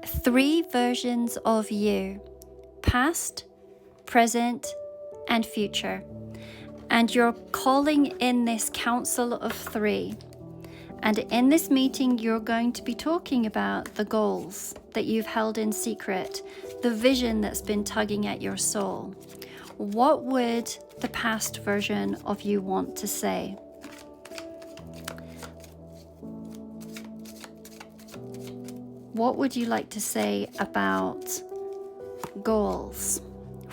3 versions of you: past, present, and future. And you're calling in this council of 3. And in this meeting, you're going to be talking about the goals that you've held in secret, the vision that's been tugging at your soul. What would the past version of you want to say? What would you like to say about goals?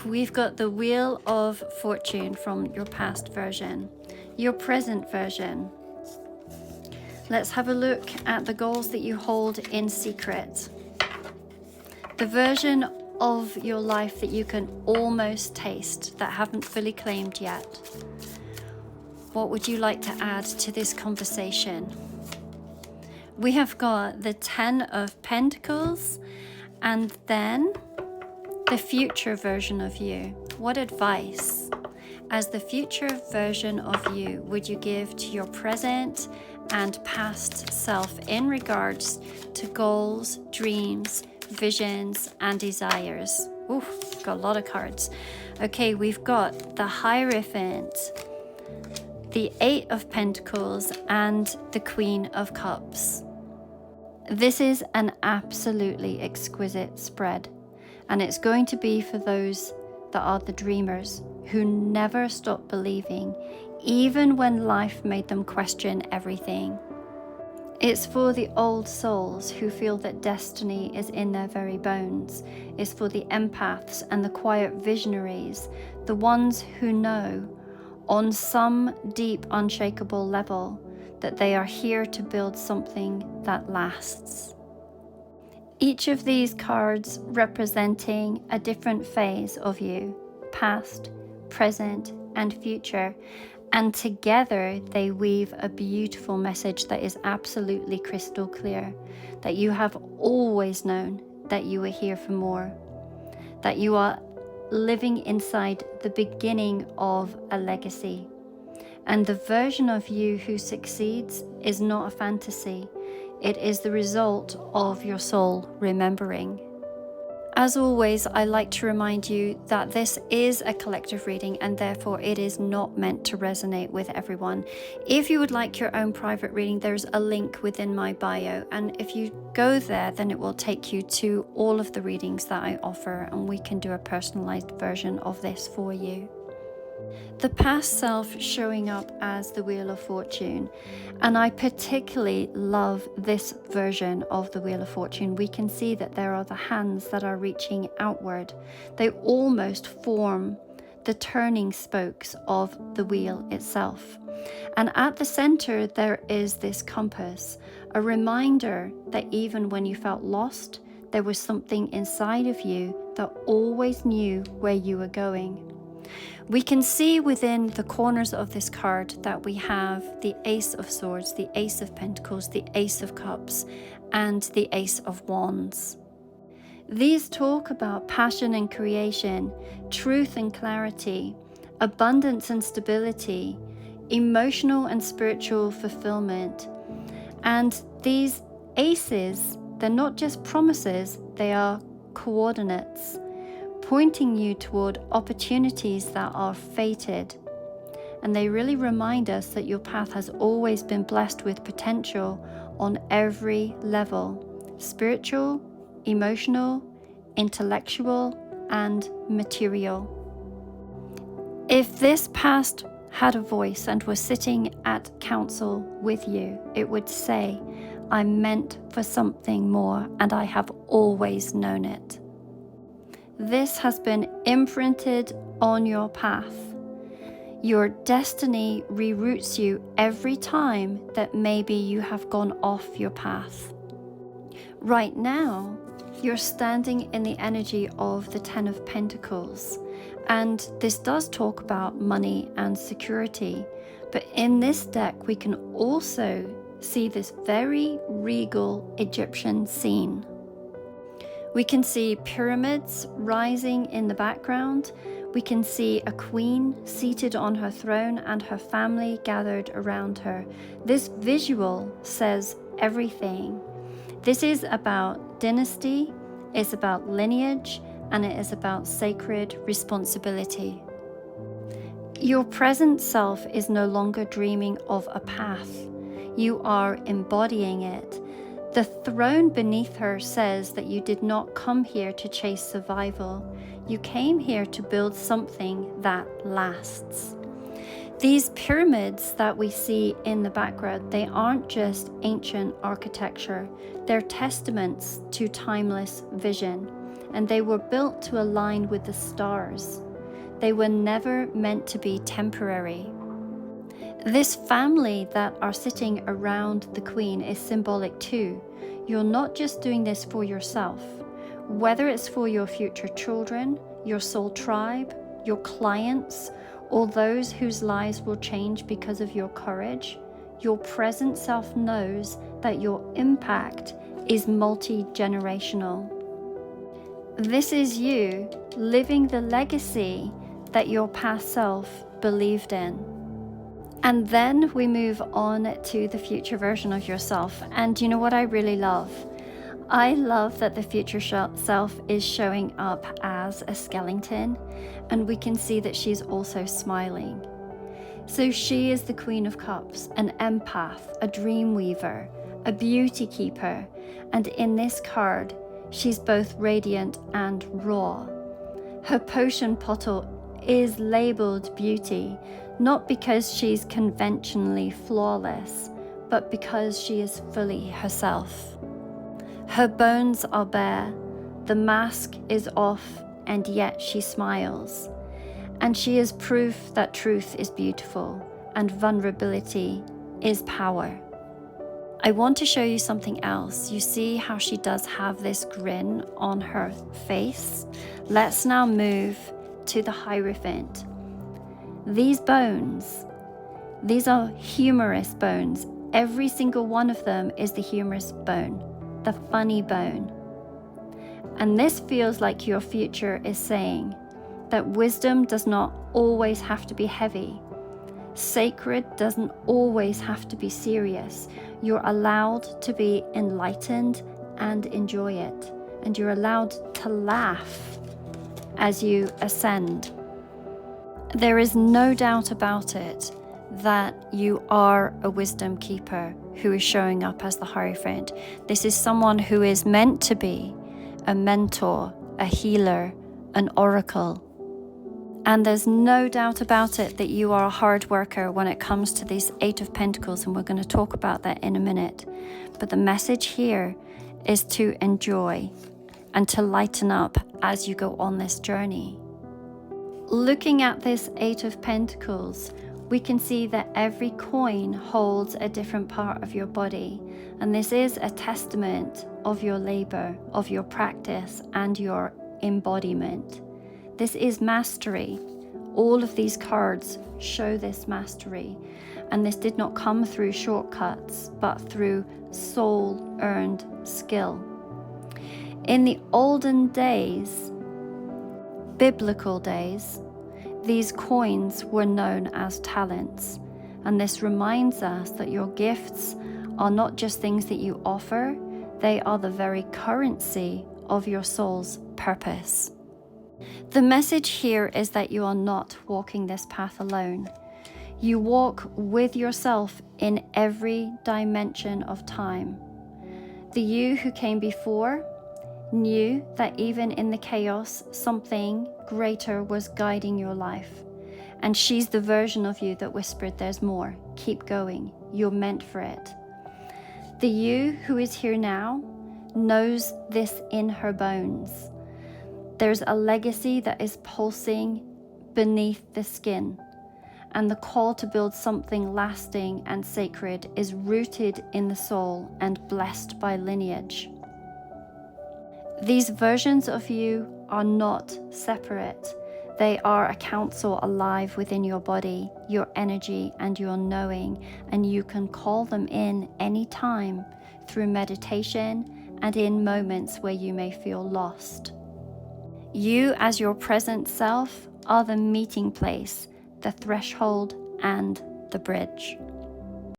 We've got the Wheel of Fortune from your past version, your present version. Let's have a look at the goals that you hold in secret. The version of your life that you can almost taste, that haven't fully claimed yet. What would you like to add to this conversation? We have got the 10 of Pentacles and then the future version of you. What advice, as the future version of you, would you give to your present and past self in regards to goals, dreams, visions, and desires? Oof, got a lot of cards. Okay, we've got the Hierophant, the 8 of Pentacles, and the Queen of Cups. This is an absolutely exquisite spread, and it's going to be for those that are the dreamers who never stop believing, even when life made them question everything. It's for the old souls who feel that destiny is in their very bones. It's for the empaths and the quiet visionaries, the ones who know on some deep, unshakable level that they are here to build something that lasts. Each of these cards representing a different phase of you, past, present, and future, and together they weave a beautiful message that is absolutely crystal clear, that you have always known that you were here for more, that you are living inside the beginning of a legacy. And the version of you who succeeds is not a fantasy. It is the result of your soul remembering. As always, I like to remind you that this is a collective reading and therefore it is not meant to resonate with everyone. If you would like your own private reading, there's a link within my bio, and if you go there, then it will take you to all of the readings that I offer, and we can do a personalized version of this for you. The past self showing up as the Wheel of Fortune, and I particularly love this version of the Wheel of Fortune. We can see that there are the hands that are reaching outward. They almost form the turning spokes of the wheel itself. And at the center there is this compass, a reminder that even when you felt lost, there was something inside of you that always knew where you were going. We can see within the corners of this card that we have the Ace of Swords, the Ace of Pentacles, the Ace of Cups, and the Ace of Wands. These talk about passion and creation, truth and clarity, abundance and stability, emotional and spiritual fulfillment. And these aces, they're not just promises, they are coordinates, pointing you toward opportunities that are fated. And they really remind us that your path has always been blessed with potential on every level: spiritual, emotional, intellectual, and material. If this past had a voice and was sitting at council with you, it would say, "I'm meant for something more, and I have always known it." This has been imprinted on your path. Your destiny reroutes you every time that maybe you have gone off your path. Right now, you're standing in the energy of the 10 of Pentacles, and this does talk about money and security, but in this deck we can also see this very regal Egyptian scene. We can see pyramids rising in the background. We can see a queen seated on her throne and her family gathered around her. This visual says everything. This is about dynasty, It's about lineage, and it is about sacred responsibility. Your present self is no longer dreaming of a path. You are embodying it. The throne beneath her says that you did not come here to chase survival. You came here to build something that lasts. These pyramids that we see in the background, they aren't just ancient architecture. They're testaments to timeless vision, and they were built to align with the stars. They were never meant to be temporary. This family that are sitting around the Queen is symbolic too. You're not just doing this for yourself. Whether it's for your future children, your soul tribe, your clients, or those whose lives will change because of your courage, your present self knows that your impact is multi-generational. This is you living the legacy that your past self believed in. And then we move on to the future version of yourself. And you know what I really love? I love that the future self is showing up as a skeleton, and we can see that she's also smiling. So she is the Queen of Cups, an empath, a dream weaver, a beauty keeper, and in this card, she's both radiant and raw. Her potion bottle is labeled beauty, not because she's conventionally flawless, but because she is fully herself. Her bones are bare, the mask is off, and yet she smiles. And she is proof that truth is beautiful and vulnerability is power. I want to show you something else. You see how she does have this grin on her face? Let's now move to the Hierophant. These bones, these are humorous bones. Every single one of them is the humorous bone, the funny bone. And this feels like your future is saying that wisdom does not always have to be heavy. Sacred doesn't always have to be serious. You're allowed to be enlightened and enjoy it. And you're allowed to laugh as you ascend. There is no doubt about it that you are a wisdom keeper who is showing up as the Hierophant. This is someone who is meant to be a mentor, a healer, an oracle. And there's no doubt about it that you are a hard worker when it comes to these 8 of Pentacles, and we're going to talk about that in a minute. But the message here is to enjoy and to lighten up as you go on this journey. Looking at this 8 of Pentacles, we can see that every coin holds a different part of your body. And this is a testament of your labor, of your practice, and your embodiment. This is mastery. All of these cards show this mastery. And this did not come through shortcuts, but through soul-earned skill. In the olden days, biblical days, these coins were known as talents. And this reminds us that your gifts are not just things that you offer, they are the very currency of your soul's purpose. The message here is that you are not walking this path alone. You walk with yourself in every dimension of time. The you who came before knew that even in the chaos, something greater was guiding your life. And she's the version of you that whispered, there's more, keep going, you're meant for it. The you who is here now knows this in her bones. There's a legacy that is pulsing beneath the skin, and the call to build something lasting and sacred is rooted in the soul and blessed by lineage. These versions of you are not separate. They are a council alive within your body, your energy, and your knowing, and you can call them in anytime through meditation and in moments where you may feel lost. You, as your present self, are the meeting place, the threshold, and the bridge.